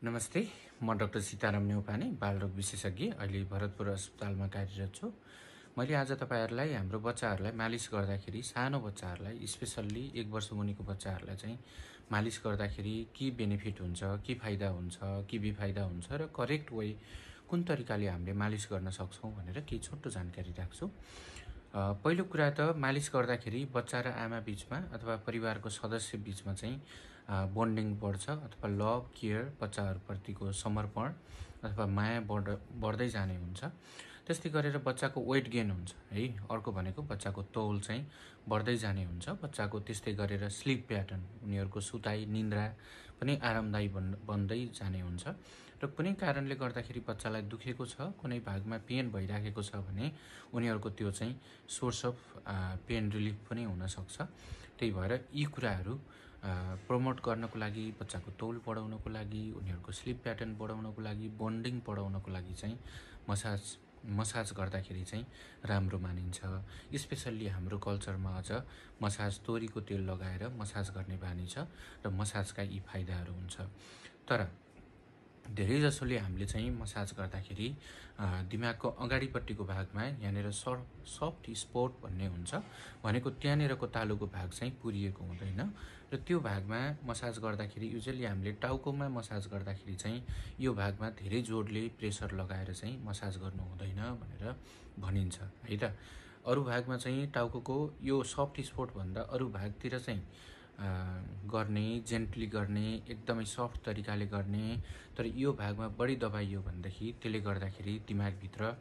नमस्ते, म डाक्टर सीताराम न्यौपाने बालरोग विशेषज्ञ अहिले भरतपुर अस्पतालमा कार्यरत छु। मैले आज तपाईहरुलाई हाम्रो बच्चाहरुलाई मालिस गर्दाखेरि सानो बच्चाहरुलाई स्पेशल्ली 1 वर्ष मुनिको बच्चाहरुलाई चाहिँ मालिस गर्दाखेरि के बेनिफिट हुन्छ, के फाइदा हुन्छ, के बेफाइदा हुन्छ र करेक्ट वे कुन तरिकाले हामीले मालिस गर्न सक्छौं भनेर केही छोटो जानकारी राख्छु। पहिलो कुरा त मालिस गर्दाखेरि बच्चा र आमा बीचमा अथवा परिवारको सदस्य बीचमा चाहिँ बन्डिङ बढ्छ अथवा लभ केयर बच्चाहरुप्रतिको समर्पण अथवा माया बढ्दै जाने हुन्छ। त्यस्तै गरेर बच्चाको वेट गेन हुन्छ है। अर्को भनेको बच्चाको तौल चाहिँ बढ्दै जाने हुन्छ। बच्चाको त्यस्तै गरेर स्लीप प्याटर्न उनीहरुको सुताई निन्द्रा पनि आरामदायी बन्दै जाने हुन्छ र कुनै कारणले गर्दाखेरि बच्चालाई दुखेको छ, कुनै भागमा पेन भइराखेको छ भने उनीहरुको त्यो चाहिँ सोर्स अफ पेन रिलिफ पनि हुन सक्छ। त्यही भएर यी कुराहरु प्रमोट गर्नको लागि, बच्चाको तौल बढाउनको लागि, उनीहरुको स्लीप प्याटर्न बढाउनको लागि, बन्डिङ बढाउनको लागि चाहिँ मसाज गर्दाखेरि चाहिँ राम्रो मानिन्छ। स्पेशल्ली हाम्रो कल्चरमा अझ मसाज तोरीको तेल लगाएर मसाज गर्ने बानी छ र मसाजका यी फाइदाहरु हुन्छ। तर धेरै जसोले हामीले चाहिँ मसाज गर्दाखेरि दिमागको अगाडिपट्टिको भागमा यहाँनेर सफ्ट स्पट भन्ने हुन्छ भनेको त्यहाँनेरको तालुको भाग चाहिँ पुरिएको हुँदैन र त्यो भागमा मसाज गर्दाखेरि युजुअली हामीले टाउकोमा मसाज गर्दाखेरि चाहिँ यो भागमा धेरै जोडले प्रेसर लगाएर चाहिँ मसाज गर्नु हुँदैन भनेर भनिन्छ है त। अरु भागमा चाहिँ टाउकोको यो सफ्ट स्पट भन्दा अरु भागतिर चाहिँ गर्ने, जेन्टली गर्ने, एकदमै सफ्ट तरिकाले गर्ने। तर यो भागमा बढी दबाइयो भन्दाखेरि त्यसले गर्दाखेरि दिमागभित्र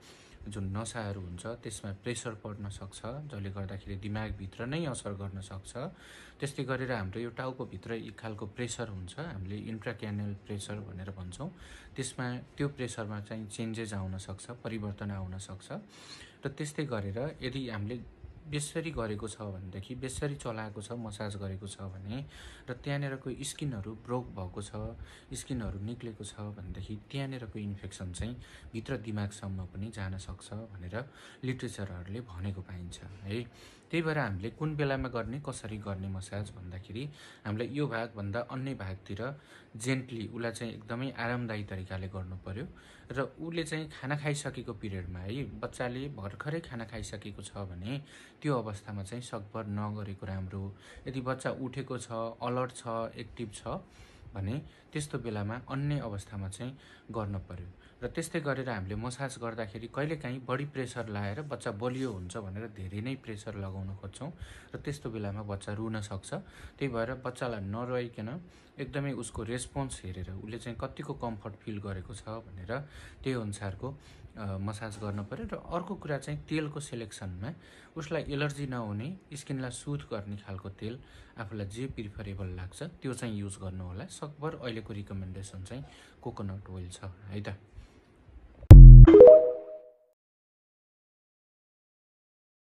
जुन नसाहरु हुन्छ त्यसमा प्रेसर पर्न सक्छ, जसले गर्दाखेरि दिमागभित्र नै असर गर्न सक्छ। त्यस्तै गरेर हाम्रो यो टाउको भित्र एक खालको प्रेसर हुन्छ, हामीले इन्ट्राक्र्यानियल प्रेसर भनेर भन्छौं। त्यसमा त्यो प्रेसरमा चाहिँ चेन्जेस आउन सक्छ, परिवर्तन आउन सक्छ र त्यस्तै गरेर यदि हामीले बेसरी गरेको छ भनेदेखि बेसरी चलाएको छ, मसाज गरेको छ भने र त्यहाँनेरको स्किनहरु ब्रोक भएको छ, स्किनहरु निक्लेको छ भनेदेखि त्यहाँनेरको इन्फेक्सन चाहिँ भित्र दिमागसम्म पनि जान सक्छ भनेर लिटरेचरहरुले भनेको पाइन्छ है। त्यही भएर हामीले कुन बेलामा गर्ने, कसरी गर्ने मसाज भन्दाखेरि हामीले यो भाग भन्दा अन्य भागतिर जेन्टली उलाई चाहिँ एकदमै आरामदायी तरिकाले गर्नु पर्यो र उले चाहिँ खाना खाइसकेको पिरियडमा है, बच्चाले भर्खरै खाना खाइसकेको छ भने त्यो अवस्थामा चाहिँ सकभर नगरेको राम्रो। यदि बच्चा उठेको छ, अलर्ट छ, एक्टिभ छ भने त्यस्तो बेलामा अन्य अवस्थामा चाहिँ गर्न पर्यो र त्यस्तै गरेर हामीले मसाज गर्दाखेरि कहिलेकाहीँ बढी प्रेसर लाएर बच्चा बलियो हुन्छ भनेर धेरै नै प्रेसर लगाउन खोज्छौं र त्यस्तो बेलामा बच्चा रुन सक्छ। त्यही भएर बच्चालाई नरुवाइकन एकदमै उसको रेस्पोन्स हेरेर उले चाहिँ कतिको कम्फर्ट फिल गरेको छ भनेर त्यही अनुसारको मसाज गर्न पर्यो र अर्को कुरा चाहिँ तेलको सिलेक्सनमा उसलाई एलर्जी नहुने, स्किनलाई सुथ गर्ने खालको तेल आफुलाई जे प्रिफरेबल लाग्छ त्यो चाहिँ युज गर्नु होला। सकभर अहिलेको रिकमेन्डेसन चाहिँ कोकोनट ओइल छ है त।